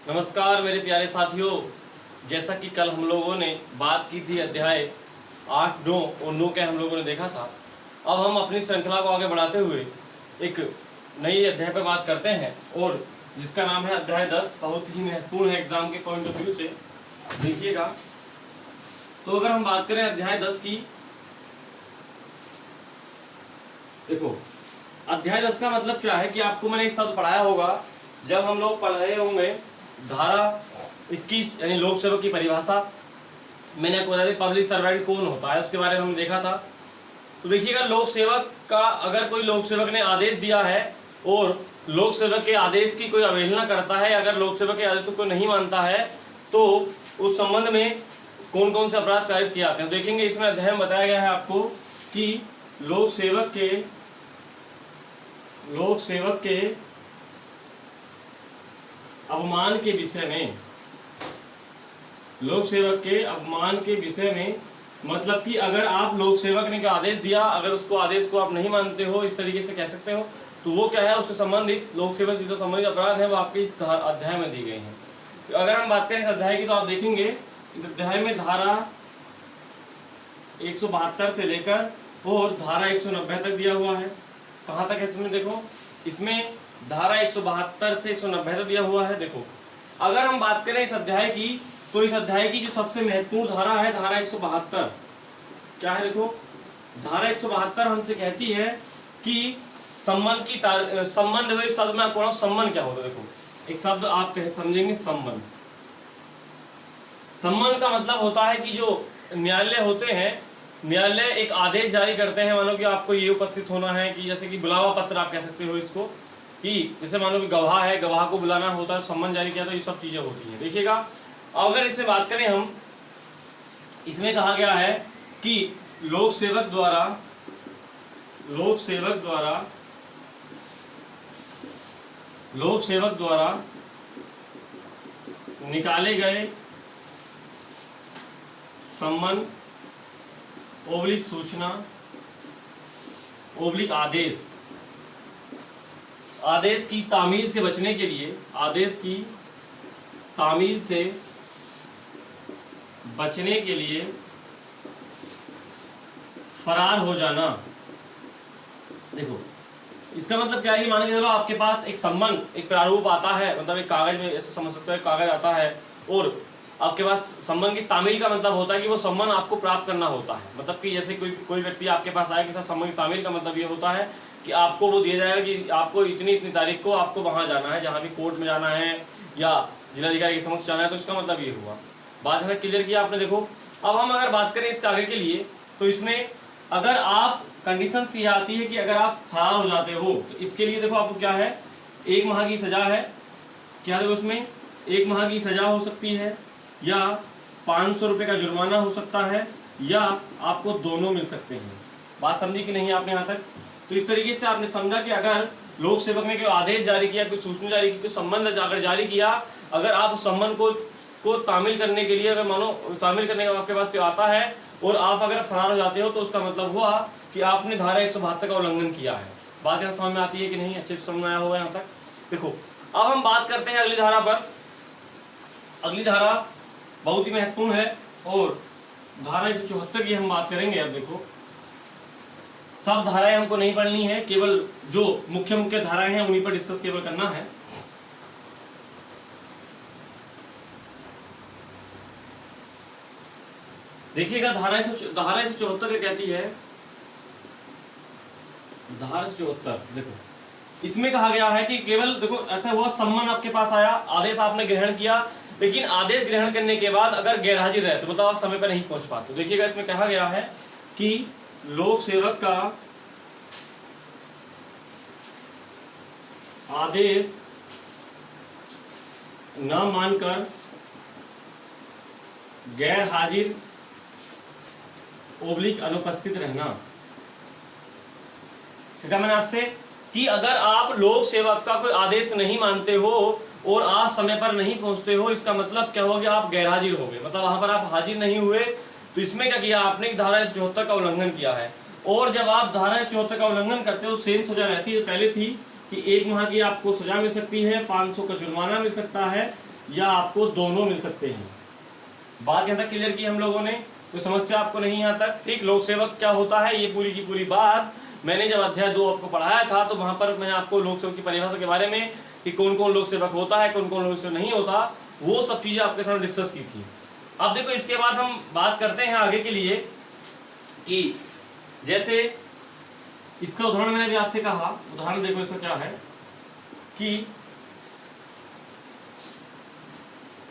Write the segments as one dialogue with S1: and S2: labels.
S1: नमस्कार मेरे प्यारे साथियों। जैसा कि कल हम लोगों ने बात की थी अध्याय 8, 9 और 9 के हम लोगों ने देखा था। अब हम अपनी श्रृंखला को आगे बढ़ाते हुए एक नई अध्याय पर बात करते हैं और जिसका नाम है अध्याय 10। बहुत ही महत्वपूर्ण है एग्जाम के पॉइंट ऑफ व्यू से, देखिएगा। तो अगर हम बात करें अध्याय 10 की, देखो अध्याय 10 का मतलब क्या है कि आपको मैंने एक शब्द पढ़ाया होगा जब हम लोग पढ़ रहे होंगे धारा 21 यानी लोक सेवक की परिभाषा। मैंने आपको बता दी पब्लिक सर्वेंट कौन होता है, उसके बारे में हमने देखा था। तो देखिएगा, लोक सेवक का अगर कोई लोक सेवक ने आदेश दिया है और लोक सेवक के आदेश की कोई अवहेलना करता है, अगर लोक सेवक के आदेश को नहीं मानता है, तो उस संबंध में कौन कौन से अपराध कारित किए जाते हैं देखेंगे। इसमें अध्याय में बताया गया है आपको कि लोक सेवक के अपमान के विषय में, लोक सेवक के अपमान के विषय में, मतलब कि अगर आप लोक सेवक ने क्या आदेश दिया, अगर उसको आदेश को आप नहीं मानते हो, इस तरीके से कह सकते हो, तो वो क्या है, उससे संबंधित लोक सेवक से जो संबंधित अपराध है वो आपके इस अध्याय में दी गई हैं। तो अगर हम बात करें इस अध्याय की, तो आप देखेंगे इस अध्याय में धारा 172 से लेकर और धारा 190 तक दिया हुआ है। कहाँ तक है इसमें, देखो इसमें धारा 172 से 190 तक दिया हुआ है। देखो अगर हम बात करें इस अध्याय की, तो इस अध्याय की जो सबसे महत्वपूर्ण धारा है धारा 172 क्या है, देखो धारा 172 हमसे कहती है कि संबंध की संबंध हुए शब्द में आपको संबंध क्या होता है। देखो एक शब्द आप समझेंगे, संबंध। संबंध का मतलब होता है कि जो न्यायालय होते हैं, न्यायालय एक आदेश जारी करते हैं, मानो कि आपको ये उपस्थित होना है, कि जैसे कि बुलावा पत्र आप कह सकते हो इसको, कि जैसे मानो कि गवाह है, गवाह को बुलाना होता है, सम्मन जारी किया, तो ये सब चीजें होती हैं। देखिएगा, अगर इसमें बात करें हम, इसमें कहा गया है कि लोक सेवक द्वारा निकाले गए सम्मन ओब्लिक सूचना ओब्लिक आदेश की तामील से बचने के लिए, आदेश की तामील से बचने के लिए फरार हो जाना। देखो इसका मतलब क्या है कि मान के चलो आपके पास एक सम्मन, एक प्रारूप आता है, मतलब एक कागज में ऐसे समझ सकते हो, एक कागज आता है और आपके पास सम्मन की तामील का मतलब होता है कि वो सम्मन आपको प्राप्त करना होता है। मतलब कि जैसे कोई व्यक्ति आपके पास आया कि सर सम्मन की तामील का मतलब ये होता है कि आपको वो दिया जाएगा कि आपको इतनी तारीख को आपको वहां जाना है, जहां भी कोर्ट में जाना है या जिलाधिकारी के समक्ष जाना है। तो इसका मतलब ये हुआ, बात है क्लियर किया आपने। देखो अब हम अगर बात करें इस कागज के लिए, तो इसमें अगर आप कंडीशन ये आती है कि अगर आप फरार हो जाते हो, तो इसके लिए देखो आपको क्या है, 1 माह की सजा है। क्या देखो उसमें 1 माह की सजा हो सकती है, या 500 रुपये का जुर्माना हो सकता है, या आपको दोनों मिल सकते हैं। बात समझी कि नहीं आपने यहाँ तक? तो इस तरीके से आपने समझा कि अगर लोक सेवक ने कोई आदेश जारी किया, कोई सूचना जारी की, कोई संबंध अगर जारी किया, अगर आप उस संबंध को तामील करने के लिए, अगर मानो तामील करने का आपके पास कोई आता है और आप अगर फरार हो जाते हो, तो उसका मतलब हुआ कि आपने धारा 172 का उल्लंघन किया है। बात यहाँ समझ में आती है कि नहीं? अच्छे से समझ में आया होगा यहाँ तक। देखो अब हम बात करते हैं अगली धारा पर। अगली धारा बहुत ही महत्वपूर्ण है और धारा 174 की हम बात करेंगे। अब देखो सब धाराएं हमको नहीं पढ़नी है, केवल जो मुख्य मुख्य धाराएं हैं उन्हीं पर डिस्कस केवल करना है। देखिएगा धारा 174 कहती है, धारा 174 देखो इसमें कहा गया है कि केवल देखो ऐसा हुआ, सम्मन आपके पास आया, आदेश आपने ग्रहण किया, लेकिन आदेश ग्रहण करने के बाद अगर गैरहाजिर रहे तो मतलब आप समय पर नहीं पहुंच पाते। देखिएगा इसमें कहा गया है कि लोक सेवक का आदेश न मानकर गैर हाजिर ओब्लिक अनुपस्थित रहना। क्या मैंने आपसे कि अगर आप लोक सेवक का कोई आदेश नहीं मानते हो और आप समय पर नहीं पहुंचते हो, इसका मतलब क्या हो गया, आप गैरहाजिर हो गए, मतलब वहां पर आप हाजिर नहीं हुए। तो इसमें क्या किया आपने, धारा 174 का उल्लंघन किया है। और जब आप धारा 174 का उल्लंघन करते हो, सेम सजा रहती है, पहले थी कि 1 माह की आपको सजा मिल सकती है, 500 का जुर्माना मिल सकता है, या आपको दोनों मिल सकते हैं। बात यहाँ तक क्लियर की हम लोगों ने, कोई समस्या आपको नहीं यहाँ तक, ठीक। लोक सेवक क्या होता है, ये पूरी की पूरी बात मैंने जब अध्याय 2 आपको पढ़ाया था तो वहां पर मैंने आपको लोक सेवक की परिभाषा के बारे में कि कौन कौन लोक सेवक होता है, कौन कौन लोक सेवक नहीं होता, वो सब चीजें आपके साथ डिस्कस की थी। अब देखो इसके बाद हम बात करते हैं आगे के लिए कि जैसे इसका उदाहरण मैंने भी आपसे कहा, उदाहरण देखो इसका क्या है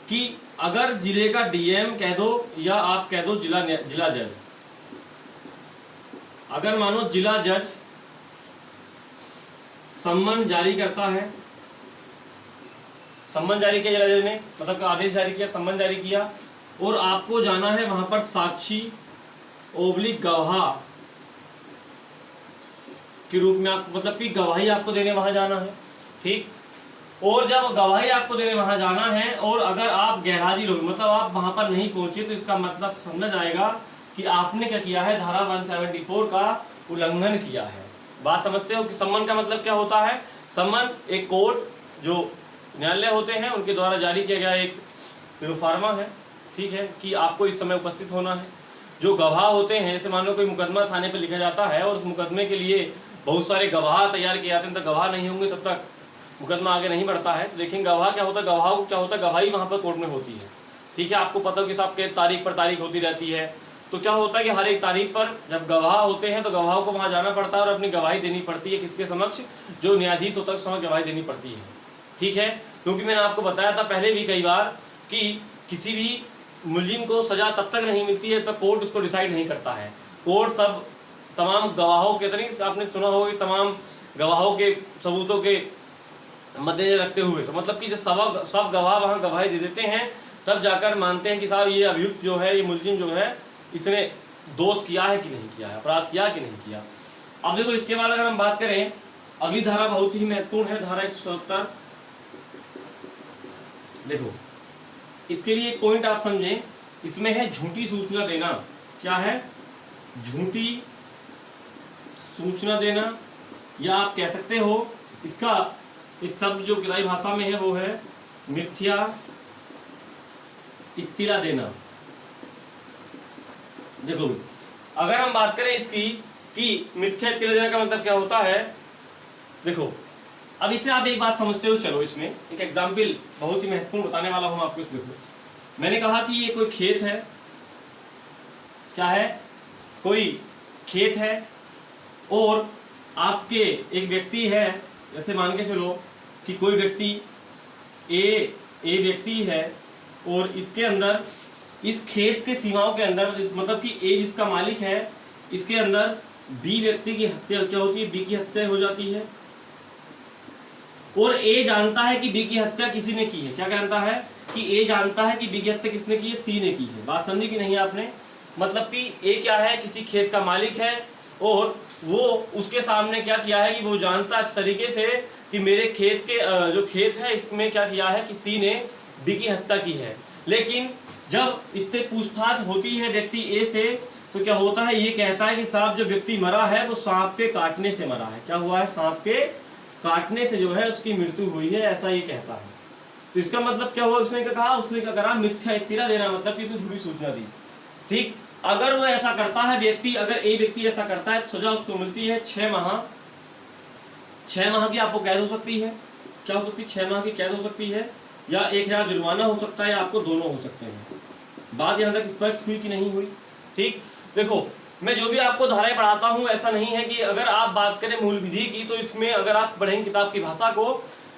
S1: कि अगर जिले का डीएम कह दो या आप कह दो जिला जज, अगर मानो जिला जज सम्मन जारी करता है, सम्मन जारी किया जिला जज ने, मतलब आदेश जारी किया, सम्मन जारी किया, और आपको जाना है वहां पर साक्षी ओब्लिक गवाह के रूप में, आपको मतलब कि गवाही आपको देने वहां जाना है, ठीक। और जब गवाही आपको देने वहां जाना है और अगर आप गैरहाजिर हो, मतलब आप वहां पर नहीं पहुंचे, तो इसका मतलब समझा जाएगा कि आपने क्या किया है, धारा 174 का उल्लंघन किया है। बात समझते हो कि सम्मन का मतलब क्या होता है। सम्मन एक कोर्ट जो न्यायालय होते हैं उनके द्वारा जारी किया गया एक प्रोफार्मा है, ठीक है, कि आपको इस समय उपस्थित होना है। जो गवाह होते हैं, जैसे मान लो कोई मुकदमा थाने पर लिखा जाता है और उस मुकदमे के लिए बहुत सारे गवाह तैयार किए जाते हैं, तब गवाह नहीं होंगे तब तक मुकदमा आगे नहीं बढ़ता है। तो देखेंगे गवाह क्या होता है, गवाह को क्या होता है, गवाही वहां पर कोर्ट में होती है, ठीक है। आपको पता हो कि साहब के तारीख पर तारीख होती रहती है, तो क्या होता है कि हर एक तारीख पर जब गवाह होते हैं तो गवाह को वहां जाना पड़ता है और अपनी गवाही देनी पड़ती है, किसके समक्ष, जो न्यायाधीश होता है उसके समक्ष गवाही देनी पड़ती है, ठीक है। क्योंकि मैंने आपको बताया था पहले भी कई बार कि किसी भी मुलजिम को सजा तब तक नहीं मिलती है तब कोर्ट उसको डिसाइड नहीं करता है। कोर्ट सब तमाम गवाहों के तरीके, आपने सुना होगा कि तमाम गवाहों के सबूतों के मद्देनजर रखते हुए, तो मतलब कि जब सब गवाह वहाँ गवाही दे देते हैं तब जाकर मानते हैं कि साहब ये अभियुक्त जो है, ये मुलजिम जो है, इसने दोष किया है कि नहीं किया है, अपराध किया कि नहीं किया। अब देखो इसके बाद अगर हम बात करें, अगली धारा बहुत ही महत्वपूर्ण है, धारा 177। देखो इसके लिए एक पॉइंट आप समझें, इसमें है झूठी सूचना देना। क्या है, झूठी सूचना देना, या आप कह सकते हो इसका एक शब्द जो किराई भाषा में है वो है मिथ्या इत्तिला देना। देखो अगर हम बात करें इसकी कि मिथ्या इत्तिला देना का मतलब क्या होता है, देखो अब इसे आप एक बात समझते हो, चलो इसमें एक एग्जाम्पल बहुत ही महत्वपूर्ण बताने वाला हूं आपको। देखो मैंने कहा कि ये कोई खेत है, क्या है, कोई खेत है, और आपके एक व्यक्ति है, जैसे मान के चलो कि कोई व्यक्ति ए व्यक्ति है और इसके अंदर, इस खेत के सीमाओं के अंदर, मतलब कि ए जिसका मालिक है, इसके अंदर बी व्यक्ति की हत्या क्या होती है, बी की हत्या हो जाती है, और ए जानता है कि बी की हत्या किसी ने की है। क्या जानता है कि ए जानता है कि बी की हत्या किसने की है, सी ने की है। बात समझी कि नहीं आपने, मतलब कि ए क्या है, किसी खेत का मालिक है और वो उसके सामने क्या किया है कि वो जानता है अच्छे तरीके से कि मेरे खेत के जो खेत है इसमें क्या किया है कि सी ने बी की हत्या की है। लेकिन जब इससे पूछताछ होती है व्यक्ति ए से, तो क्या होता है, ये कहता है कि साहब जो व्यक्ति मरा है वो सांप के काटने से मरा है। क्या हुआ है, सांप के काटने से जो है उसकी मृत्यु हुई है, ऐसा ये कहता है। तो इसका मतलब क्या हुआ, उसने क्या कहा, उसने क्या करा, मिथ्या इत्तिला देना, मतलब कि तो झूठी सूचना दी, ठीक। अगर वो ऐसा करता है व्यक्ति, अगर ए व्यक्ति ऐसा करता है तो सजा उसको मिलती है 6 माह, 6 माह की आपको कैद हो सकती है। क्या हो सकती है, 6 माह की कैद हो सकती है, या 1000 जुर्माना हो सकता है, या आपको दोनों हो सकते हैं। बात यहाँ तक स्पष्ट हुई कि नहीं हुई, ठीक। देखो मैं जो भी आपको धाराएं पढ़ाता हूँ, ऐसा नहीं है कि अगर आप बात करें मूल विधि की, तो इसमें अगर आप पढ़ेंगे किताब की भाषा को,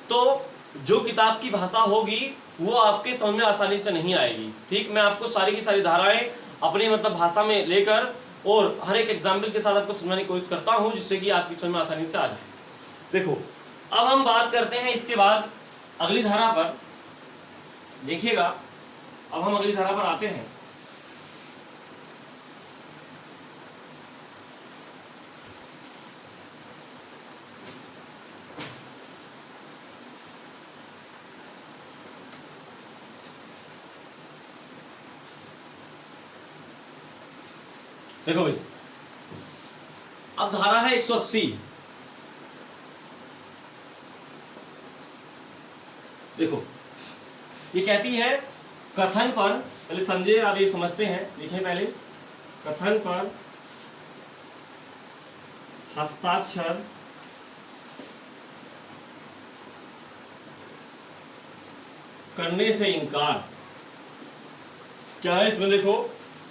S1: तो जो किताब की भाषा होगी वो आपके समझ में आसानी से नहीं आएगी, ठीक। मैं आपको सारी की सारी धाराएं अपनी मतलब भाषा में लेकर और हर एक एग्जाम्पल के साथ आपको समझाने की कोशिश करता हूं, जिससे कि आपकी समझ में आसानी से आ जाए। देखो अब हम बात करते हैं इसके बाद अगली धारा पर। देखिएगा अब हम अगली धारा पर आते हैं। देखो भाई अब धारा है 180। देखो ये कहती है कथन पर, पहले समझे आप, ये समझते हैं, लिखें पहले, कथन पर हस्ताक्षर करने से इनकार। क्या है इसमें? देखो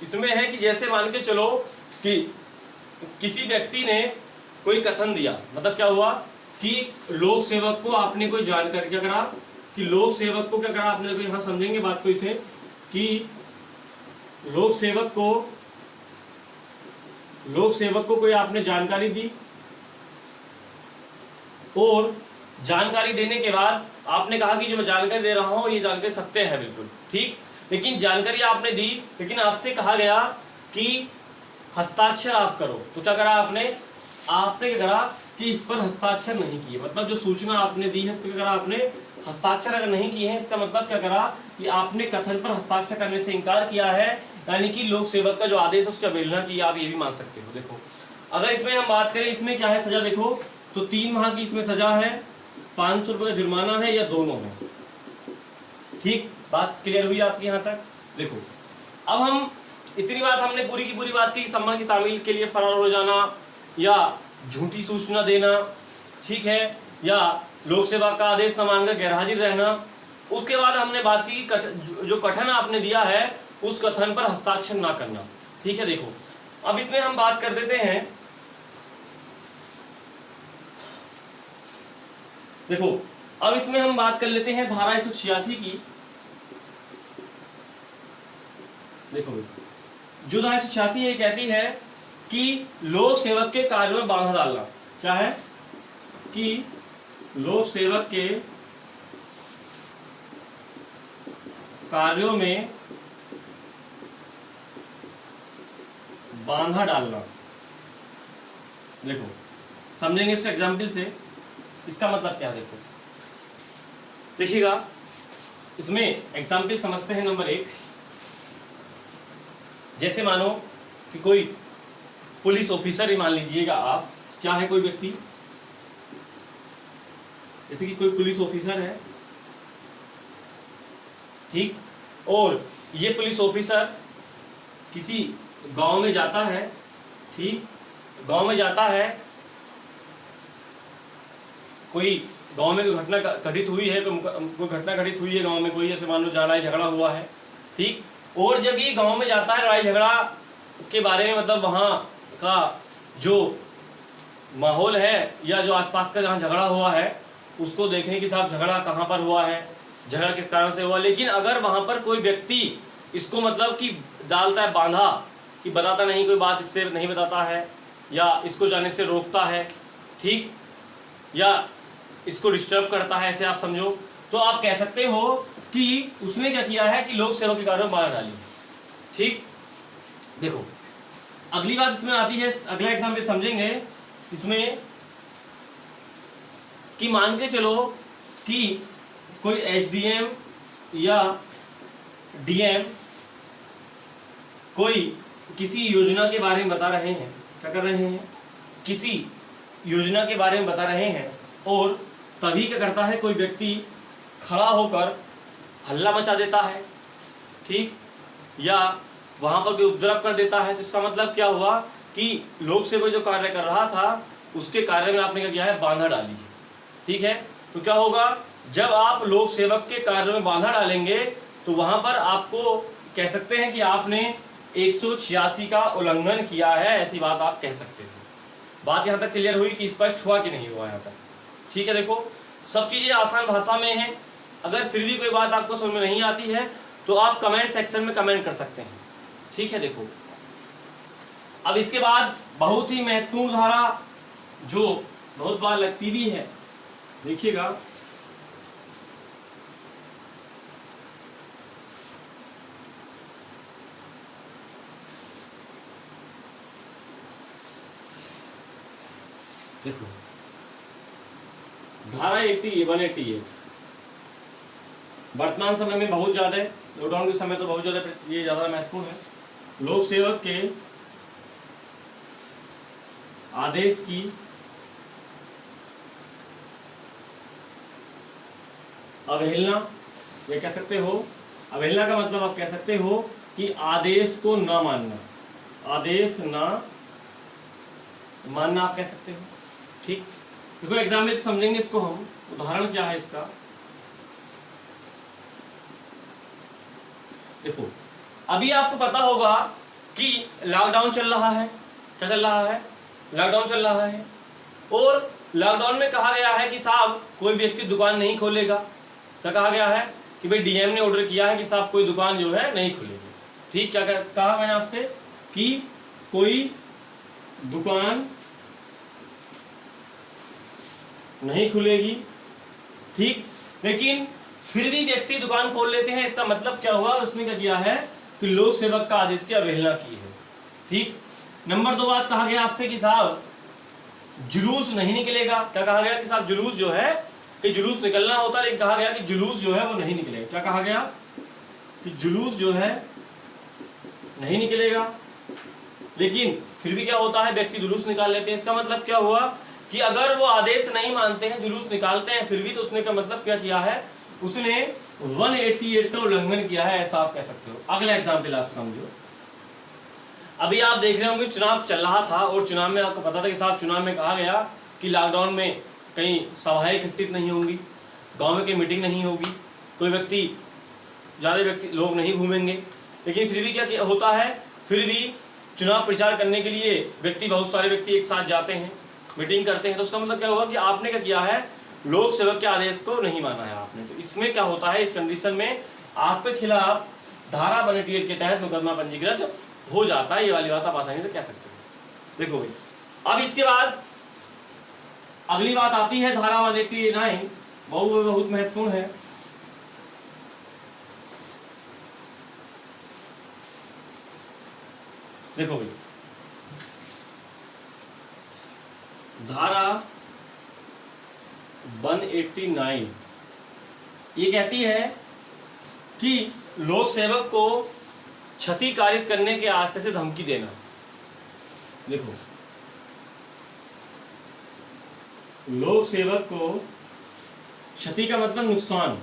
S1: इसमें है कि जैसे मान के चलो कि किसी व्यक्ति ने कोई कथन दिया, मतलब क्या हुआ कि लोक सेवक को आपने कोई जानकारी, क्या करा कि लोक सेवक को क्या करा आपने, यहां समझेंगे बात को इसे, कि लोक सेवक को कोई आपने जानकारी दी, और जानकारी देने के बाद आपने कहा कि जो मैं जानकारी दे रहा हूं ये जानकारी सत्य है बिल्कुल ठीक, लेकिन जानकारी आपने दी, लेकिन आपसे कहा गया कि हस्ताक्षर आप करो, तो क्या करा आपने क्या करा कि इस पर हस्ताक्षर नहीं किए, मतलब जो सूचना आपने दी है उस पर क्या करा आपने हस्ताक्षर अगर नहीं किए हैं, इसका मतलब क्या करा कि आपने कथन पर हस्ताक्षर करने से इनकार किया है, यानी कि लोक सेवक का जो आदेश है उसकी अवहेलना की, आप ये भी मान सकते हो। देखो अगर इसमें हम बात करें, इसमें क्या है सजा, देखो तो 3 माह की इसमें सजा है, 500 रुपये का जुर्माना है, या दोनों है। ठीक, बात क्लियर हुई आपकी यहाँ तक? देखो अब हम इतनी बात हमने पूरी की पूरी बात की, सम्मान की तामील के लिए फरार हो जाना या झूठी सूचना देना, ठीक है, या लोक सेवा का आदेश न मानकर गैरहाजिर रहना। उसके बाद हमने बात की जो कथन आपने दिया है उस कथन पर हस्ताक्षर ना करना, ठीक है। देखो अब इसमें हम बात कर देते हैं, देखो अब इसमें हम बात कर लेते हैं धारा 186 की। देखो जो धारा 186 ये कहती है कि लोक सेवक के कार्यों में बाधा डालना, क्या है कि लोक सेवक के कार्यों में बाधा डालना। देखो समझेंगे इसको एग्जाम्पल से, इसका मतलब क्या है। देखो देखिएगा, इसमें एग्जाम्पल समझते हैं। नंबर 1, जैसे मानो कि कोई पुलिस ऑफिसर ही मान लीजिएगा आप, क्या है कोई व्यक्ति, जैसे कि कोई पुलिस ऑफिसर है, ठीक, और ये पुलिस ऑफिसर किसी गांव में जाता है, ठीक, गांव में जाता है, कोई गांव में कोई घटना घटित हुई है, कोई घटना घटित हुई है गांव में, कोई जैसे मान लो लड़ाई झगड़ा हुआ है, ठीक, और जब ये गांव में जाता है लड़ाई झगड़ा के बारे में, मतलब वहाँ का जो माहौल है या जो आसपास का जहाँ झगड़ा हुआ है उसको देखने के साथ झगड़ा कहाँ पर हुआ है, झगड़ा किस कारण से हुआ। लेकिन अगर वहाँ पर कोई व्यक्ति इसको मतलब कि डालता है बांधा, कि बताता नहीं, कोई बात इससे नहीं बताता है, या इसको जाने से रोकता है, ठीक, या इसको डिस्टर्ब करता है, ऐसे आप समझो, तो आप कह सकते हो कि उसने क्या किया है कि लोक सेवा के कार्यों में बाधा डाली, ठीक। देखो अगली बात इसमें आती है, अगला एग्जाम्पल समझेंगे इसमें, कि मान के चलो कि कोई एसडीएम या डीएम कोई किसी योजना के बारे में बता रहे हैं, क्या कर रहे हैं, किसी योजना के बारे में बता रहे हैं, और तभी क्या करता है कोई व्यक्ति खड़ा होकर हल्ला मचा देता है, ठीक, या वहां पर कोई उपद्रव कर देता है, तो इसका मतलब क्या हुआ कि लोक सेवक जो कार्य कर रहा था उसके कार्य में आपने क्या किया है, बाधा डाली है, ठीक है। तो क्या होगा, जब आप लोक सेवक के कार्य में बाधा डालेंगे तो वहां पर आपको कह सकते हैं कि आपने 186 का उल्लंघन किया है, ऐसी बात आप कह सकते हैं। बात यहाँ तक क्लियर हुई कि स्पष्ट हुआ कि नहीं हुआ यहाँ तक, ठीक है। देखो सब चीजें आसान भाषा में हैं, अगर फिर भी कोई बात आपको समझ में नहीं आती है तो आप कमेंट सेक्शन में कमेंट कर सकते हैं, ठीक है। देखो अब इसके बाद बहुत ही महत्वपूर्ण धारा जो बहुत बार लगती भी है, देखिएगा, देखो धारा 188 वर्तमान समय में बहुत ज्यादा, लॉकडाउन के समय तो बहुत ज्यादा ये ज्यादा महत्वपूर्ण है। लोक सेवक के आदेश की अवहेलना, ये कह सकते हो अवहेलना का मतलब आप कह सकते हो कि आदेश को न मानना, आदेश न मानना आप कह सकते हो। ठीक, देखो एग्जाम्पल समझेंगे इसको हम। उदाहरण क्या है इसका, देखो अभी आपको पता होगा कि लॉकडाउन चल रहा है। क्या चल रहा है? लॉकडाउन चल रहा है। और लॉकडाउन में कहा गया है कि साहब कोई व्यक्ति दुकान नहीं खोलेगा। क्या कहा गया है? कि भाई डीएम ने ऑर्डर किया है कि साहब कोई दुकान जो है नहीं खुलेगी। ठीक, क्या कहा मैंने आपसे कि कोई दुकान नहीं खुलेगी। ठीक, लेकिन फिर भी व्यक्ति दुकान खोल लेते हैं। इसका मतलब क्या हुआ? उसने क्या किया है कि लोक सेवक का आदेश की अवहेलना की है। ठीक, नंबर 2 बात कहा गया आपसे कि साहब जुलूस नहीं निकलेगा। क्या कहा गया? कि साहब जुलूस जो है कि जुलूस निकलना होता है, लेकिन कहा गया कि जुलूस जो है वो नहीं निकलेगा। क्या कहा गया? कि जुलूस जो है नहीं निकलेगा, लेकिन फिर भी क्या होता है? व्यक्ति जुलूस निकाल लेते हैं। इसका मतलब क्या हुआ कि अगर वो आदेश नहीं मानते हैं, जुलूस निकालते हैं, फिर भी तो उसने का मतलब क्या किया है? उसने 188 का उल्लंघन किया है, ऐसा आप कह सकते हो। अगला एग्जाम्पल आप समझो। अभी आप देख रहे होंगे चुनाव चल रहा था और चुनाव में आपको पता था कि साहब चुनाव में कहा गया कि लॉकडाउन में कहीं सभाएं इकट्ठित नहीं होंगी, गांव में कहीं मीटिंग नहीं होगी, कोई व्यक्ति ज़्यादा व्यक्ति लोग नहीं घूमेंगे। लेकिन फिर भी क्या होता है? फिर भी चुनाव प्रचार करने के लिए व्यक्ति, बहुत सारे व्यक्ति एक साथ जाते हैं, मीटिंग करते हैं। तो उसका मतलब क्या हुआ कि आपने क्या किया है? लोक सेवक के आदेश को नहीं माना है आपने। तो इसमें क्या होता है? इस कंडीशन में आपके खिलाफ धारा 188 के तहत मुकदमा पंजीकृत हो जाता है। ये वाली बात आप आसानी से कह सकते हो। देखो भाई, अब इसके बाद अगली बात आती है धारा 189, बहुत महत्वपूर्ण है। देखो भाई, धारा 189 ये कहती है कि लोक सेवक को क्षति कारित करने के आशय से धमकी देना। देखो, लोक सेवक को क्षति का मतलब नुकसान,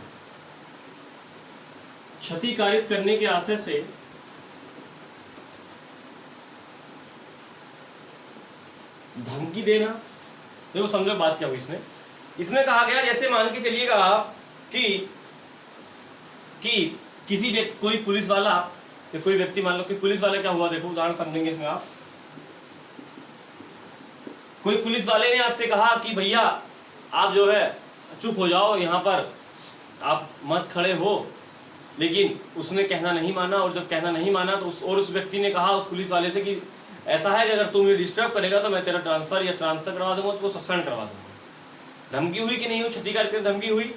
S1: क्षति कारित करने के आशय से धमकी देना। देखो समझो बात क्या हुई इसमें। इसमें कहा गया, जैसे मान के चलिएगा कि किसी व्यक्ति, कोई पुलिस वाला या कोई व्यक्ति, मान लो कि पुलिस वाला क्या हुआ। देखो उदाहरण समझेंगे इसमें आप। कोई पुलिस वाले ने आपसे कहा कि भैया आप जो है चुप हो जाओ, यहाँ पर आप मत खड़े हो, लेकिन उसने कहना नहीं माना। और जब कहना नहीं माना तो उस व्यक्ति ने कहा उस पुलिस वाले से कि ऐसा है कि अगर तू मुझे डिस्टर्ब करेगा तो मैं तेरा ट्रांसफर करवा दूंगा, उसको सस्पेंड करवा दूंगा। धमकी हुई कि नहीं हुई? क्षति करते धमकी हुई।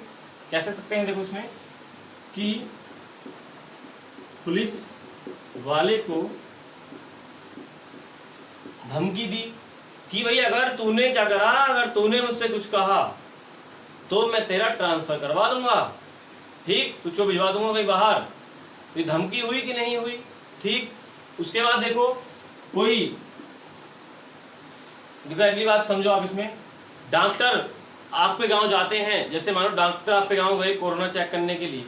S1: कैसे सकते हैं? देखो इसमें कि पुलिस वाले को धमकी दी कि भाई अगर तूने क्या करा, अगर तूने मुझसे कुछ कहा तो मैं तेरा ट्रांसफर करवा दूंगा। ठीक, तुझको भिजवा दूंगा कहीं बाहर। ये धमकी हुई कि नहीं हुई? ठीक, उसके बाद देखो अगली बात समझो आप इसमें। डॉक्टर आप पे गांव जाते हैं, जैसे मानो डॉक्टर आप पे गांव गए कोरोना चेक करने के लिए,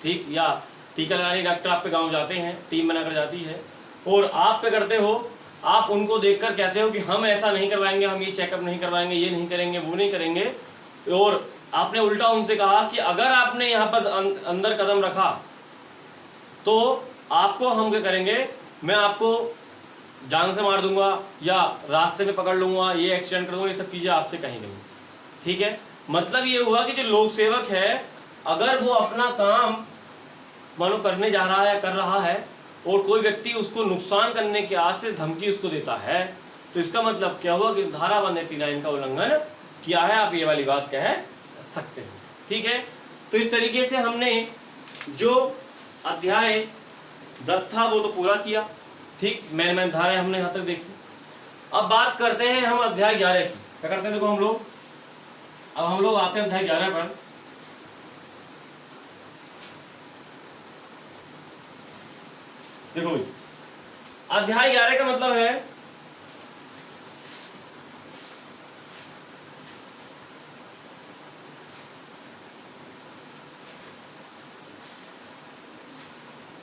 S1: ठीक, या टीका लगाने डॉक्टर आप पे गांव जाते हैं, टीम बनाकर जाती है और आप पे करते हो। आप उनको देखकर कहते हो कि हम ऐसा नहीं करवाएंगे, हम ये चेकअप नहीं करवाएंगे, ये नहीं करेंगे, वो नहीं करेंगे। और आपने उल्टा उनसे कहा कि अगर आपने यहाँ पर अंदर कदम रखा तो आपको हम क्या करेंगे, मैं आपको जान से मार दूंगा या रास्ते में पकड़ लूंगा, ये एक्सीडेंट कर दूंगा, ये सब चीज़ें आपसे कही गई। ठीक है, मतलब ये हुआ कि जो लोक सेवक है अगर वो अपना काम मानो करने जा रहा है, कर रहा है, और कोई व्यक्ति उसको नुकसान करने के आस से धमकी उसको देता है, तो इसका मतलब क्या हुआ कि धारा 189 का उल्लंघन किया है। आप ये वाली बात कह सकते हैं। ठीक है, तो इस तरीके से हमने जो अध्याय 10 था वो तो पूरा किया। ठीक, मेन धाराएं हमने यहाँ तक देखी। अब बात करते हैं हम अध्याय 11 की। क्या करते हैं? देखो अब हम लोग आते हैं अध्याय 11 पर। देखो अध्याय 11 का मतलब है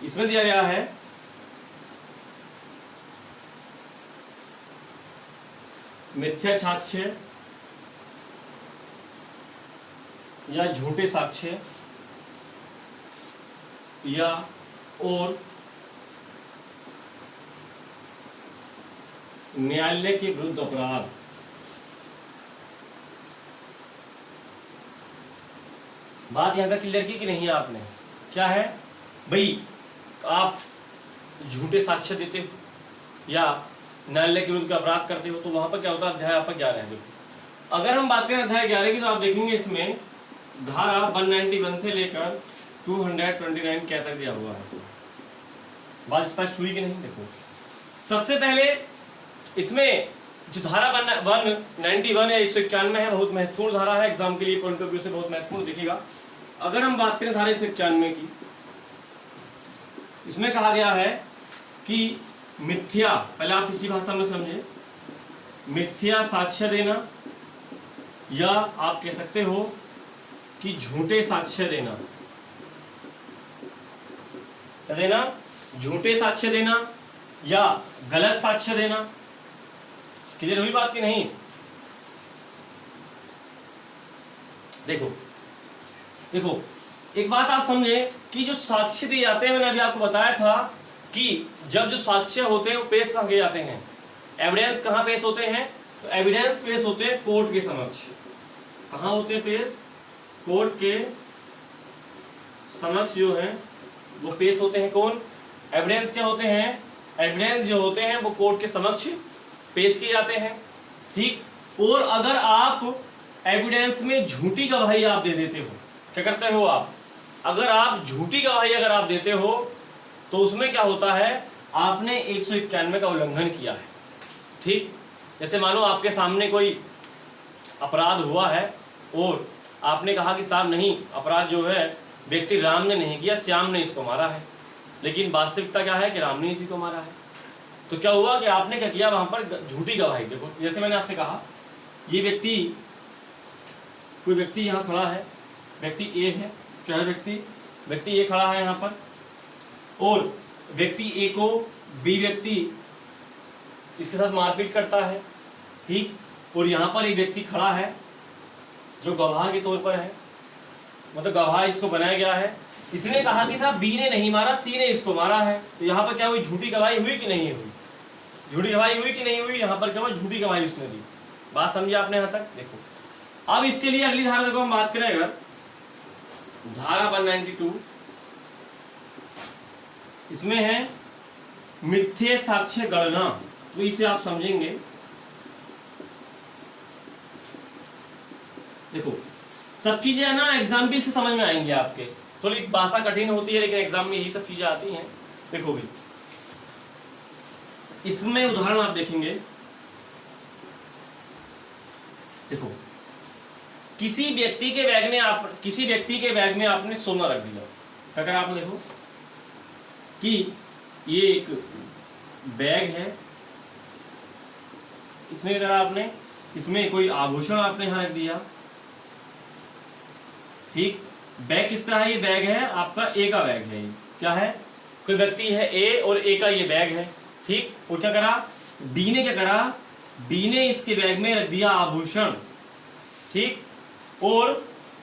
S1: इसमें दिया गया है मिथ्या साक्ष्य या झूठे साक्ष्य या और न्यायालय के विरुद्ध अपराध। बात यहां का क्लियर की कि नहीं आपने? क्या है भाई, आप झूठे साक्ष्य देते हो या न्यायालय के विरुद्ध अपराध करते हो, तो वहां पर क्या होता है? अध्याय आपका 11 है। देखो अगर हम बात करें अध्याय 11 की, तो आप देखेंगे इसमें धारा 191 से लेकर 229 क्या तक दिया हुआ है। इसमें बात स्पष्ट हुई कि नहीं? देखो सबसे पहले इसमें जो धारा 191 या 191 है, बहुत महत्वपूर्ण धारा है, एग्जाम के लिए पॉइंट ऑफ व्यू से बहुत महत्वपूर्ण दिखेगा। अगर हम बात करें धारा 191 की, इसमें कहा गया है कि मिथ्या, पहले आप इसी भाषा में समझे, मिथ्या साक्ष्य देना या आप कह सकते हो कि झूठे साक्ष्य देना, झूठे साक्ष्य देना या गलत साक्ष्य देना। क्लियर हुई बात कि नहीं? देखो देखो एक बात आप समझे कि जो साक्ष्य दिए जाते हैं, मैंने अभी आपको बताया था कि जब जो साक्ष्य होते हैं वो पेश कहाँ किए जाते हैं, एविडेंस कहाँ पेश होते हैं? तो एविडेंस पेश होते हैं कोर्ट के समक्ष। कहाँ होते हैं पेश? कोर्ट के समक्ष जो है वो पेश होते हैं। कौन? एविडेंस क्या होते हैं? एविडेंस जो होते हैं वो कोर्ट के समक्ष पेश किए जाते हैं। ठीक, और अगर आप एविडेंस में झूठी गवाही आप दे देते हो, क्या करते हो आप? अगर आप झूठी गवाही अगर आप देते हो तो उसमें क्या होता है? आपने 191 का उल्लंघन किया है। ठीक, जैसे मानो आपके सामने कोई अपराध हुआ है और आपने कहा कि साहब नहीं, अपराध जो है व्यक्ति राम ने नहीं किया, श्याम ने इसको मारा है, लेकिन वास्तविकता क्या है कि राम ने इसी को मारा है। तो क्या हुआ कि आपने क्या किया? वहां पर झूठी गवाही। देखो जैसे मैंने आपसे कहा, ये व्यक्ति, कोई व्यक्ति यहाँ खड़ा है, व्यक्ति ए है, क्या है? व्यक्ति ए खड़ा है यहाँ पर, और व्यक्ति ए को बी व्यक्ति इसके साथ मारपीट करता है। ठीक, और यहाँ पर एक व्यक्ति खड़ा है जो गवाह के तौर पर है, मतलब गवाह इसको बनाया गया है। इसने कहा कि साहब बी ने नहीं मारा, सी ने इसको मारा है। तो यहाँ पर क्या हुई? झूठी गवाही हुई कि नहीं हुई? झूठी गवाही हुई कि नहीं हुई? यहाँ पर क्या हुआ? झूठी गवाही उसने दी। बात समझी आपने यहाँ तक? देखो अब इसके लिए अगली धारा देखो हम बात करें, अगर धारा 192, इसमें है मिथ्या साक्ष्य गणना, तो इसे आप समझेंगे। देखो सब चीजें है ना एग्जाम्पल से समझ में आएंगी आपके, थोड़ी भाषा कठिन होती है लेकिन एग्जाम में यही सब चीजें आती हैं। देखो भी इसमें उदाहरण आप देखेंगे। देखो किसी व्यक्ति के बैग में आपने सोना रख दिया। अगर आप देखो कि ये एक बैग है, इसमें अगर आपने इसमें कोई आभूषण आपने यहाँ रख दिया। ठीक, बैग किसका है? ये बैग है आपका ए का बैग है। ये क्या है? कोई व्यक्ति है ए और ए का ये बैग है। ठीक, और क्या करा? बी ने क्या करा? बी ने इसके बैग में रख दिया आभूषण। ठीक, और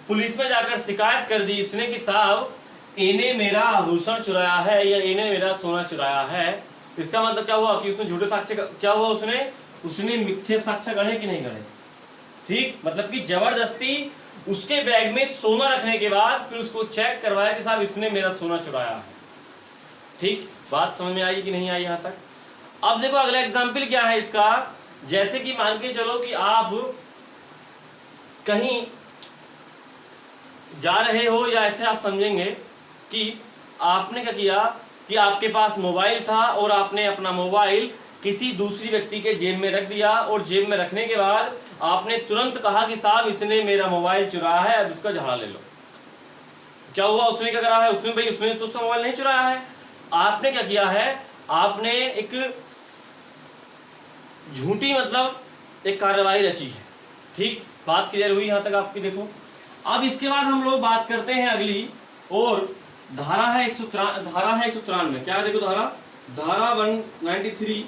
S1: पुलिस में जाकर शिकायत कर दी इसने कि साहब ए ने मेरा आभूषण चुराया है या ए ने मेरा सोना चुराया है। इसका मतलब क्या हुआ कि उसने झूठे साक्ष्य, क्या हुआ? उसने मिथ्या साक्ष्य गढ़े कि नहीं गढ़े? ठीक, मतलब कि जबरदस्ती उसके बैग में सोना रखने के बाद फिर उसको चेक करवाया कि साहब इसने मेरा सोना चुराया है। ठीक, बात समझ में आई कि नहीं आई यहाँ तक? अब देखो अगला एग्जाम्पल क्या है इसका। जैसे कि मान के चलो कि आप कहीं जा रहे हो, या ऐसे आप समझेंगे कि आपने क्या किया कि आपके पास मोबाइल था और आपने अपना मोबाइल किसी दूसरी व्यक्ति के जेब में रख दिया, और जेब में रखने के बाद आपने तुरंत कहा कि साहब इसने मेरा मोबाइल चुराया है, अब इसका झाड़ा ले लो। क्या हुआ? उसने क्या करा है? उसने तो उसका मोबाइल नहीं चुराया है। आपने क्या किया है? आपने एक झूठी मतलब एक कार्रवाई रची है। ठीक, बात क्लियर हुई यहाँ तक आपकी? देखो अब इसके बाद हम लोग बात करते हैं अगली, और धारा है 193, क्या है देखो धारा 193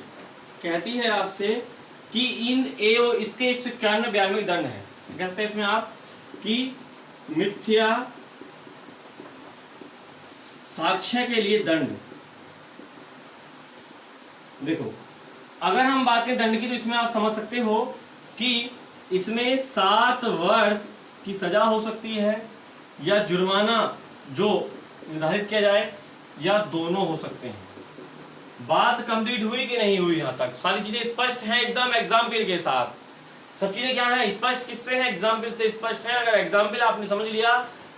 S1: कहती है आपसे कि इन इसके 191 दंड है। कहते हैं इसमें आप कि मिथ्या साक्ष्य के लिए दंड। देखो अगर हम बात करें दंड की तो इसमें आप समझ सकते हो कि इसमें 7 वर्ष की सजा हो सकती है या जुर्माना जो निर्धारित किया जाए या दोनों हो सकते हैं। बात कंप्लीट हुई कि नहीं हुई? यहाँ तक सारी चीजें स्पष्ट है एकदम एग्जाम्पल के साथ। सब चीजें क्या है स्पष्ट, किससे है? एग्जाम्पल से स्पष्ट है। अगर एग्जाम्पल आपने समझ लिया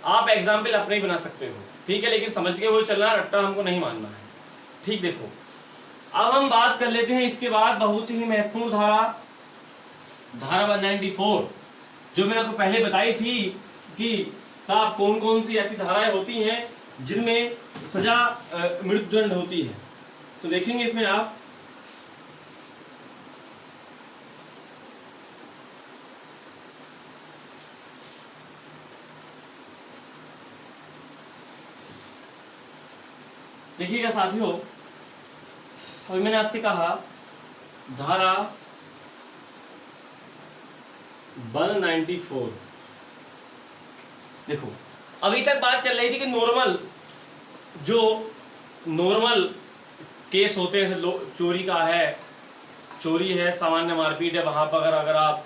S1: आप एग्जाम्पल अपने ही बना सकते हो, ठीक है, लेकिन समझ के वो चलना, रट्टा हमको नहीं मानना है, ठीक। देखो अब हम बात कर लेते हैं इसके बाद बहुत ही महत्वपूर्ण धारा 194 जो मैंने आपको पहले बताई थी कि साहब कौन कौन सी ऐसी धाराएं होती हैं जिनमें सजा मृत्युदंड होती है। तो देखेंगे इसमें आप देखिएगा साथियों, अभी मैंने आपसे कहा धारा 194। देखो अभी तक बात चल रही थी कि नॉर्मल केस होते हैं, चोरी का है, चोरी है, सामान्य मारपीट है, वहां पर अगर आप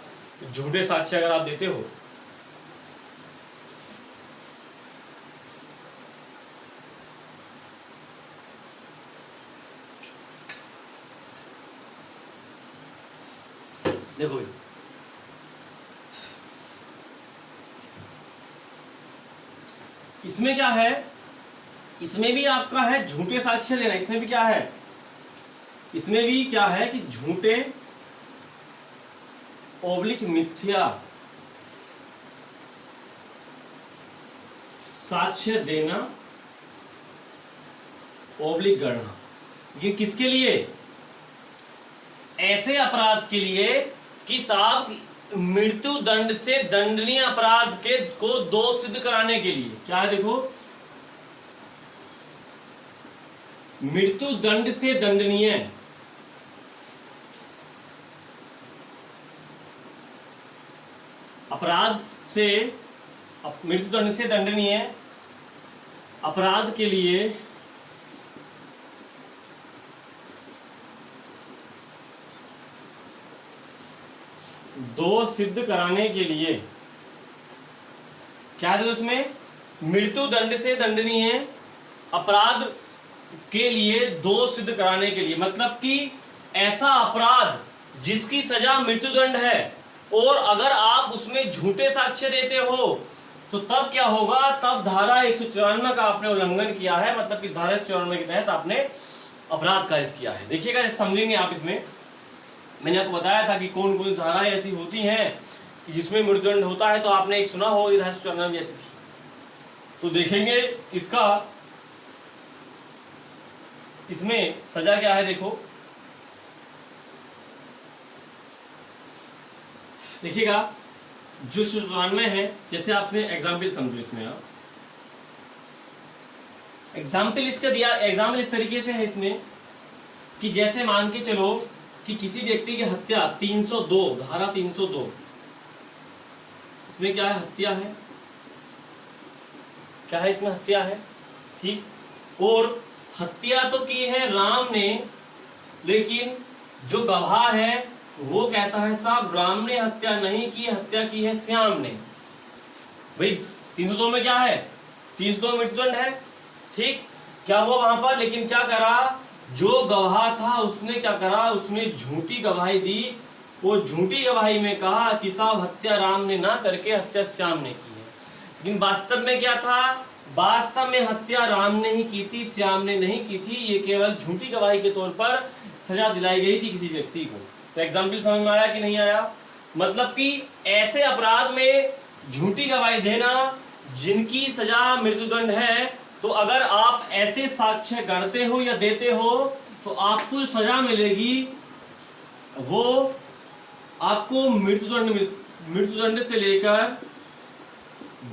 S1: झूठे साक्ष्य अगर आप देते हो देखो इसमें क्या है, इसमें भी आपका है झूठे साक्ष्य देना। इसमें भी क्या है, इसमें भी क्या है कि झूठे ओब्लिक मिथ्या साक्ष्य देना ओब्लिक गणना। ये किसके लिए? ऐसे अपराध के लिए कि साहब मृत्यु दंड से दंडनीय अपराध को दोष सिद्ध कराने के लिए। क्या है देखो, मृत्यु दंड से दंडनीय अपराध से, मृत्यु दंड से दंडनीय अपराध के लिए दोष सिद्ध कराने के लिए क्या है उसमें, मृत्यु दंड से दंडनीय अपराध के लिए दोष सिद्ध कराने के लिए। मतलब कि ऐसा अपराध जिसकी सजा मृत्युदंड है और अगर आप उसमें झूठे साक्ष्य देते हो तो तब क्या होगा, तब धारा 194 का आपने उल्लंघन किया है, मतलब कि धारा 194 के तहत आपने अपराध कायद किया है। देखिएगा समझेंगे आप इसमें, मैंने आपको बताया था कि कौन कौन धाराएं ऐसी होती हैं कि जिसमें मृत्युदंड होता है। तो आपने एक सुना हो धारा 194 ऐसी थी। तो देखेंगे इसका, इसमें सजा क्या है। देखो देखिएगा जो 194 है, जैसे आपने एग्जाम्पल समझो, इसमें आप एग्जाम्पल इसका दिया, एग्जाम्पल इस तरीके से है इसमें कि जैसे मान के चलो कि किसी व्यक्ति की हत्या 302 धारा 302, इसमें क्या है, हत्या है, क्या है इसमें, हत्या है, ठीक। और हत्या तो की है राम ने, लेकिन जो गवाह है वो कहता है साहब राम ने हत्या नहीं की, हत्या की है श्याम ने। भाई 302 में क्या है, 302 मृत्युदंड है, ठीक। क्या हुआ वहां पर, लेकिन क्या करा, जो गवाह था उसने क्या करा, उसने झूठी गवाही दी। वो झूठी गवाही में कहा कि साहब हत्या राम ने ना करके हत्या श्याम ने की है, लेकिन वास्तव में क्या था, वास्तव में हत्या राम ने ही की थी, श्याम ने नहीं की थी। ये केवल झूठी गवाही के तौर पर सजा दिलाई गई थी किसी व्यक्ति को। तो एग्जाम्पल समझ में आया कि नहीं आया? मतलब कि ऐसे अपराध में झूठी गवाही देना जिनकी सजा मृत्युदंड है, तो अगर आप ऐसे साक्ष्य गढ़ते हो या देते हो तो आपको सजा मिलेगी, वो आपको मृत्युदंड से लेकर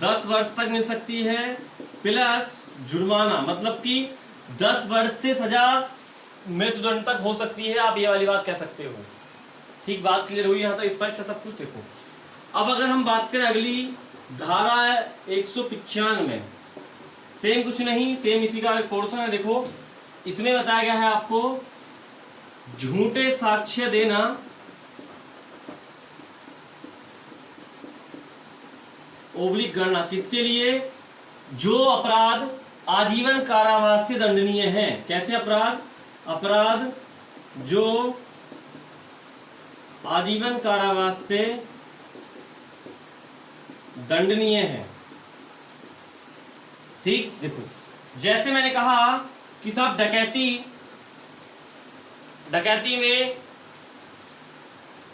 S1: 10 वर्ष तक मिल सकती है प्लस जुर्माना, मतलब कि 10 वर्ष से सजा मृत्युदंड तक हो सकती है, आप ये वाली बात कह सकते हो। ठीक, बात क्लियर हुई यहाँ तक, स्पष्ट है सब कुछ। देखो अब अगर हम बात करें अगली धारा 195, सेम कुछ नहीं, सेम इसी का एक पोर्शन है। देखो इसमें बताया गया है आपको झूठे साक्ष्य देना ओब्लिक गणना किसके लिए, जो अपराध आजीवन कारावास से दंडनीय है। कैसे अपराध, अपराध जो आजीवन कारावास से दंडनीय है। ठीक, देखो जैसे मैंने कहा कि साहब डकैती में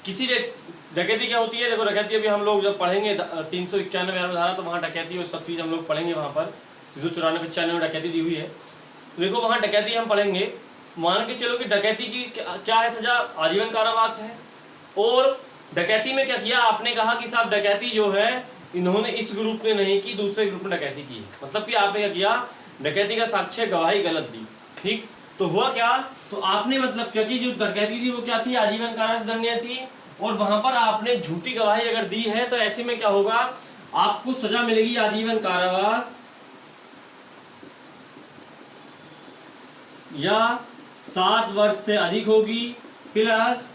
S1: किसी डकैती क्या होती है, देखो डकैती अभी हम लोग जब पढ़ेंगे 391 धारा, तो वहाँ डकैती और सब चीज़ हम लोग पढ़ेंगे। वहाँ पर 294-95 में डकैती दी हुई है। तो देखो वहाँ डकैती हम पढ़ेंगे, मान के चलो कि डकैती की क्या है सजा, आजीवन कारावास है। और डकैती में क्या किया, आपने कहा कि साहब डकैती जो है इन्होंने इस ग्रुप ने नहीं की, दूसरे ग्रुप ने डकैती की, मतलब कि आपने क्या किया, डकैती का साक्ष्य गवाही गलत दी। ठीक, तो हुआ क्या, तो आपने मतलब क्या कि जो डकैती थी वो क्या थी, आजीवन कारावास से दंडनीय थी, और वहां पर आपने झूठी गवाही अगर दी है तो ऐसे में क्या होगा, आपको सजा मिलेगी आजीवन कारावास या 7 वर्ष से अधिक होगी, प्लस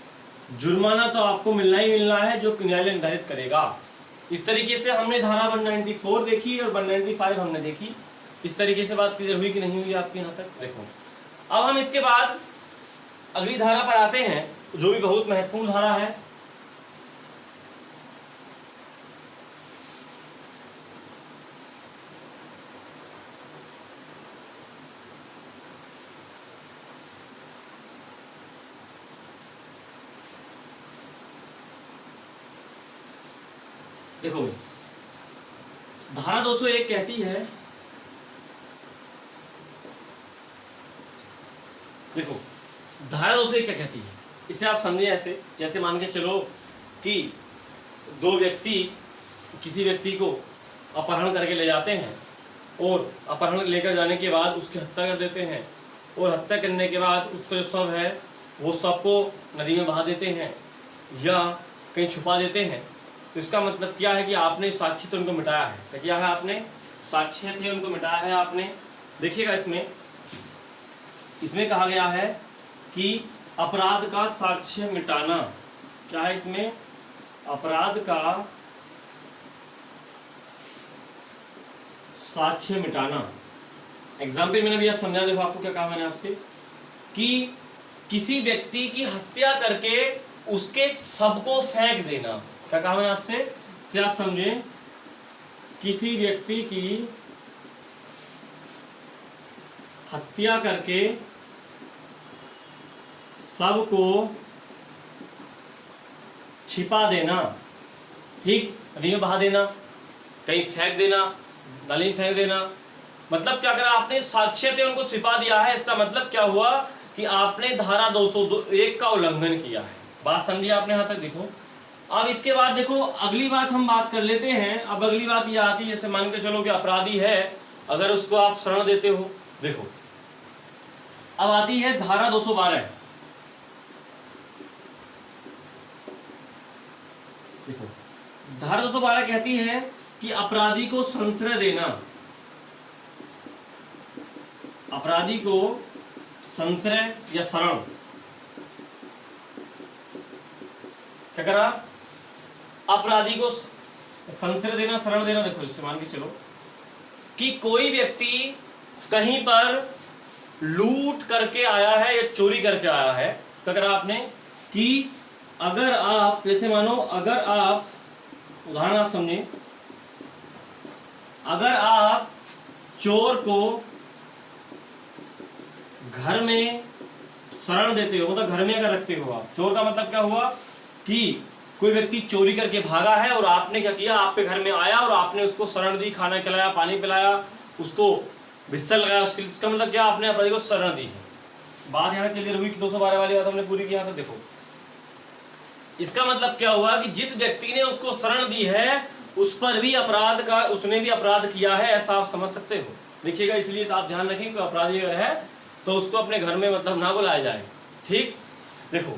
S1: जुर्माना तो आपको मिलना ही मिलना है जो न्यायालय निर्धारित करेगा। इस तरीके से हमने धारा 194 देखी और 195 हमने देखी। इस तरीके से बात क्लियर हुई कि नहीं हुई आपकी यहाँ तक। देखो अब हम इसके बाद अगली धारा पर आते हैं, जो भी बहुत महत्वपूर्ण धारा है। देखो धारा 201 कहती है, देखो धारा 201 क्या कहती है, इसे आप समझिए ऐसे, जैसे मान के चलो कि दो व्यक्ति किसी व्यक्ति को अपहरण करके ले जाते हैं और अपहरण लेकर जाने के बाद उसकी हत्या कर देते हैं, और हत्या करने के बाद उसका जो शव है वो शव को नदी में बहा देते हैं या कहीं छुपा देते हैं। तो इसका मतलब क्या है कि आपने साक्षी तो उनको मिटाया है। क्या किया है आपने, साक्ष्य थे उनको मिटाया है आपने। देखिएगा इसमें कहा गया है कि अपराध का साक्ष्य मिटाना, क्या है इसमें, अपराध का साक्ष्य मिटाना। एग्जाम्पल मैंने भी आप समझा, देखो आपको क्या कहा मैंने आपसे कि किसी व्यक्ति की हत्या करके उसके शव को फेंक देना। क्या कहा मैंने आपसे, से आप समझे, किसी व्यक्ति की हत्या करके शव को छिपा देना, ठीक, नदी में बहा देना, कहीं फेंक देना, नाली में फेंक देना। मतलब क्या करा आपने, साक्ष्य थे उनको छिपा दिया है। इसका मतलब क्या हुआ कि आपने धारा 201 का उल्लंघन किया है। बात समझिए आपने यहाँ तक। देखो अब इसके बाद देखो अगली बात हम बात कर लेते हैं। अब अगली बात ये आती है, जैसे मान के चलो कि अपराधी है, अगर उसको आप शरण देते हो। देखो अब आती है धारा 212। देखो धारा 212 कहती है कि अपराधी को संश्रय देना, अपराधी को संश्रय या शरण, क्या करा, अपराधी को संश्रय देना, शरण देना। देखो इससे मान के चलो कि कोई व्यक्ति कहीं पर लूट करके आया है या चोरी करके आया है, क्या करा आपने कि अगर आप, जैसे मानो अगर आप, उदाहरण आप समझे, अगर आप चोर को घर में शरण देते हो, मतलब घर में अगर रखते हो आप, चोर का मतलब क्या हुआ कि कोई व्यक्ति चोरी करके भागा है और आपने क्या किया, आपके घर में आया और आपने उसको शरण दी, खाना खिलाया, पानी पिलाया, उसको विस्सल लगाया उसके लिए। इसका मतलब क्या, आपने अपराधी को शरण दी है। बात यहाँ क्लियर हुई कि 212 वाली बात हमने पूरी किया था। देखो इसका मतलब क्या हुआ कि जिस व्यक्ति ने उसको शरण दी है उस पर भी अपराध का, उसने भी अपराध किया है, ऐसा आप समझ सकते हो। देखिएगा, इसलिए आप ध्यान रखें कि अपराधी अगर है तो उसको अपने घर में मतलब ना बुलाया जाए। ठीक, देखो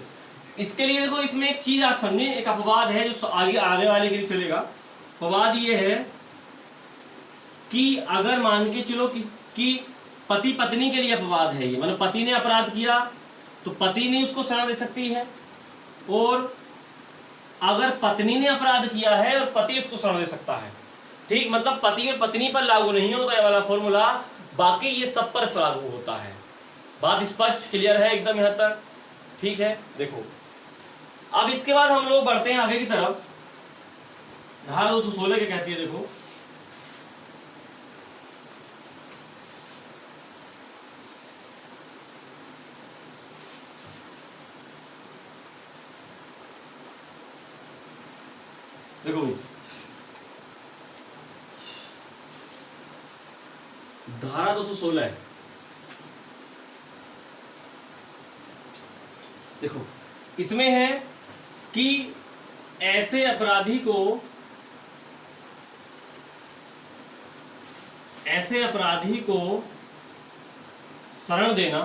S1: इसके लिए देखो इसमें एक चीज आप समझे, एक अपवाद है जो आगे आगे वाले के लिए चलेगा। अपवाद ये है कि अगर मान के चलो कि पति पत्नी के लिए अपवाद है ये, मतलब पति ने अपराध किया तो पति नहीं उसको शरण दे सकती है, और अगर पत्नी ने अपराध किया है और पति उसको शरण दे सकता है। ठीक, मतलब पति और पत्नी पर लागू नहीं होता ये वाला फॉर्मूला, बाकी ये सब पर लागू होता है। बात स्पष्ट क्लियर है एकदम यहाँ तक? ठीक है, देखो अब इसके बाद हम लोग बढ़ते हैं आगे की तरफ। धारा 216 क्या कहती है, देखो देखो धारा 216 है, देखो इसमें है कि ऐसे अपराधी को शरण देना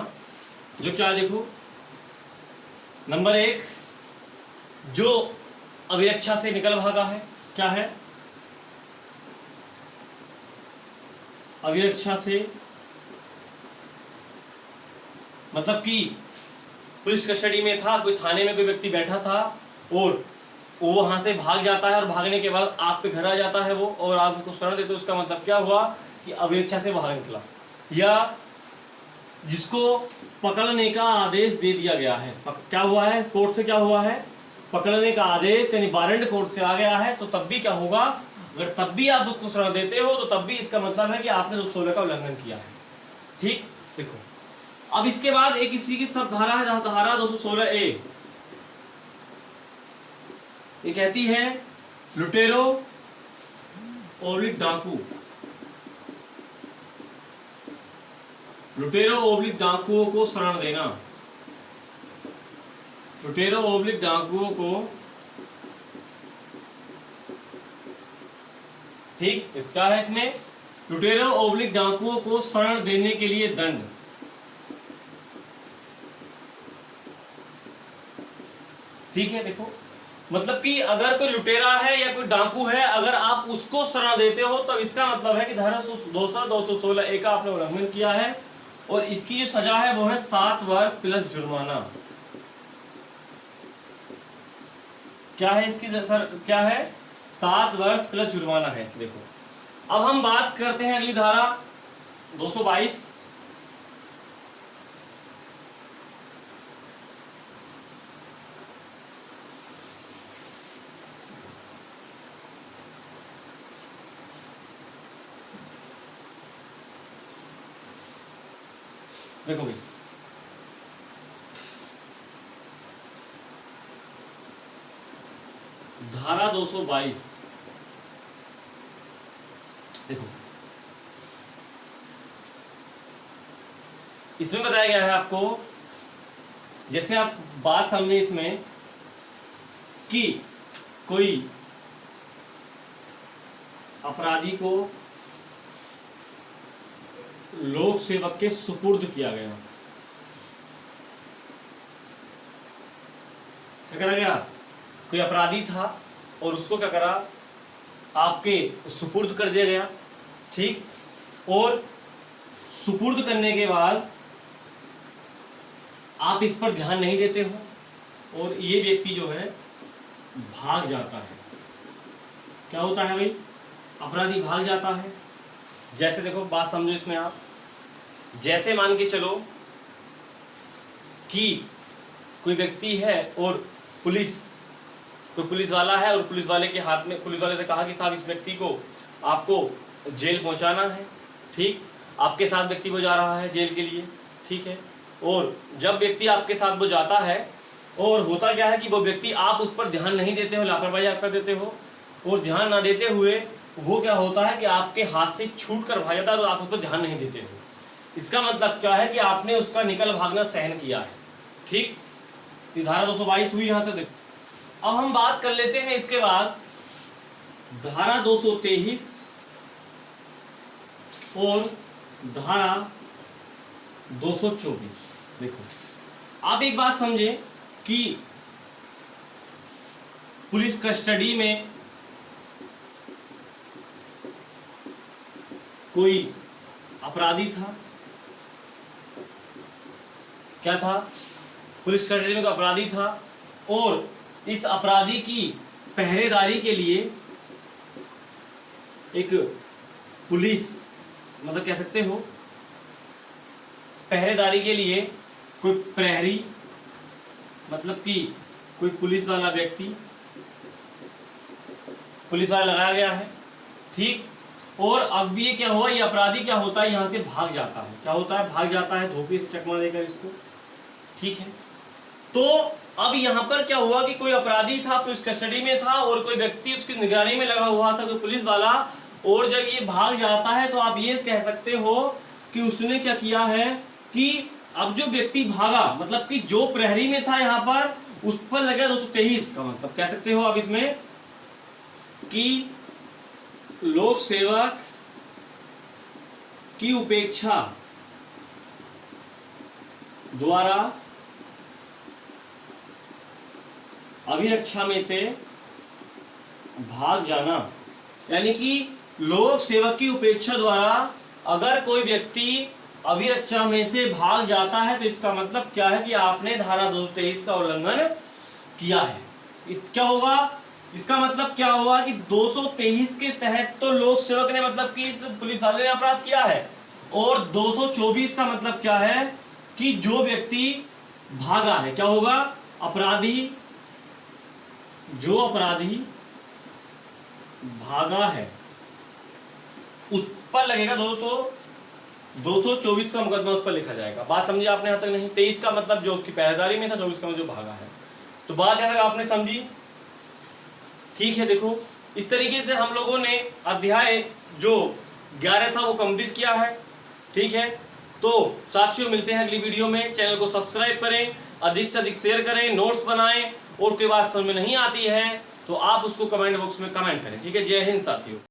S1: जो क्या, देखो नंबर 1 जो अभिरक्षा से निकल भागा है, क्या है, अभिरक्षा से मतलब कि पुलिस कस्टडी में था, कोई थाने में कोई व्यक्ति बैठा था और वो वहां से भाग जाता है और भागने के बाद आप पे घर आ जाता है वो, और आप उसको शरण देते हो, उसका मतलब क्या हुआ कि अभिरक्षा से बाहर निकला। या जिसको पकड़ने का आदेश दे दिया गया है, क्या हुआ है, कोर्ट से क्या हुआ है, पकड़ने का आदेश यानी वारंट कोर्ट से आ गया है, तो तब भी क्या होगा, अगर तब भी आप उसको शरण देते हो तो तब भी इसका मतलब है कि आपने 216 का उल्लंघन किया है। ठीक, देखो अब इसके बाद एक इसी की सब धारा है, धारा 216A, ये कहती है लुटेरो ओब्लिक डाकू, लुटेरो ओब्लिक डाकुओं को शरण देना, लुटेरो ओब्लिक डाकुओं को, ठीक क्या है इसमें, लुटेरो ओब्लिक डाकुओं को शरण देने के लिए दंड। ठीक है, देखो मतलब कि अगर कोई लुटेरा है या कोई डाकू है, अगर आप उसको शरण देते हो तो इसका मतलब है कि धारा 216A का आपने उल्लंघन किया है, और इसकी जो सजा है वो है 7 वर्ष प्लस जुर्माना। क्या है इसकी सर, क्या है, 7 वर्ष प्लस जुर्माना है। देखो अब हम बात करते हैं अगली धारा 222। देखो भाई धारा 222, देखो इसमें बताया गया है आपको, जैसे आप बात समझे इसमें कि कोई अपराधी को लोक सेवक के सुपुर्द किया गया, क्या करा गया, कोई अपराधी था और उसको क्या करा, आपके सुपुर्द कर दिया गया। ठीक, और सुपुर्द करने के बाद आप इस पर ध्यान नहीं देते हो और ये व्यक्ति जो है भाग जाता है। क्या होता है भाई, अपराधी भाग जाता है। जैसे देखो बात समझो इसमें आप, जैसे मान के चलो कि कोई व्यक्ति है और कोई पुलिस वाला है और पुलिस वाले के हाथ में, पुलिस वाले से कहा कि साहब इस व्यक्ति को आपको जेल पहुंचाना है। ठीक, आपके साथ व्यक्ति वो जा रहा है जेल के लिए। ठीक है, और जब व्यक्ति आपके साथ वो जाता है और होता क्या है कि वो व्यक्ति, आप उस पर ध्यान नहीं देते हो, लापरवाही आप कर देते हो, और ध्यान ना देते हुए वो क्या होता है कि आपके हाथ से छूट कर भाग जाता है और आप उस पर ध्यान नहीं देते हो। इसका मतलब क्या है कि आपने उसका निकल भागना सहन किया है। ठीक, धारा 222 हुई यहाँ तक। अब हम बात कर लेते हैं इसके बाद धारा 223 और धारा 224। देखो आप एक बात समझे कि पुलिस कस्टडी में कोई अपराधी था, क्या था, पुलिस कस्टडी में कोई अपराधी था और इस अपराधी की पहरेदारी के लिए एक पुलिस, मतलब कह सकते हो पहरेदारी के लिए कोई प्रहरी, मतलब कि कोई पुलिस वाला व्यक्ति, पुलिस वाला लगाया गया है, ठीक। और अब ये क्या हुआ, ये अपराधी क्या होता है, यहां से भाग जाता है, क्या होता है, भाग जाता है धोखे से चकमा देकर इसको, ठीक है। तो अब यहां पर क्या हुआ कि कोई अपराधी था, पुलिस कस्टडी में था और कोई व्यक्ति उसकी निगरानी में लगा हुआ था, कोई पुलिस वाला, और जब ये भाग जाता है तो आप ये कह सकते हो कि उसने क्या किया है कि अब जो व्यक्ति भागा, मतलब कि जो प्रहरी में था यहां पर, उस पर लगा 223 का मतलब कह सकते हो अब इसमें कि लोक सेवक की उपेक्षा द्वारा अभिरक्षा में से भाग जाना, यानी कि लोक सेवक की उपेक्षा द्वारा अगर कोई व्यक्ति अभिरक्षा में से भाग जाता है तो इसका मतलब क्या है कि आपने धारा 223 का उल्लंघन किया है। इस क्या होगा, इसका मतलब क्या हुआ कि 223 के तहत तो लोक सेवक ने, मतलब कि इस पुलिस वाले ने अपराध किया है, और 224 का मतलब क्या है कि जो व्यक्ति भागा है, क्या होगा, अपराधी, जो अपराधी भागा है उस पर लगेगा 224 का मुकदमा उस पर लिखा जाएगा। बात समझी आपने यहाँ तक नहीं? 23 का मतलब जो उसकी पहरेदारी में था, 24 का मतलब जो भागा है। तो बात यहाँ तक आपने समझी, ठीक है। देखो इस तरीके से हम लोगों ने अध्याय जो 11 था वो कंप्लीट किया है, ठीक है। तो साथियों मिलते हैं अगली वीडियो में। चैनल को सब्सक्राइब करें, अधिक से अधिक शेयर करें, नोट्स बनाएं, और कोई बात समझ में नहीं आती है तो आप उसको कमेंट बॉक्स में कमेंट करें, ठीक है। जय हिंद साथियों।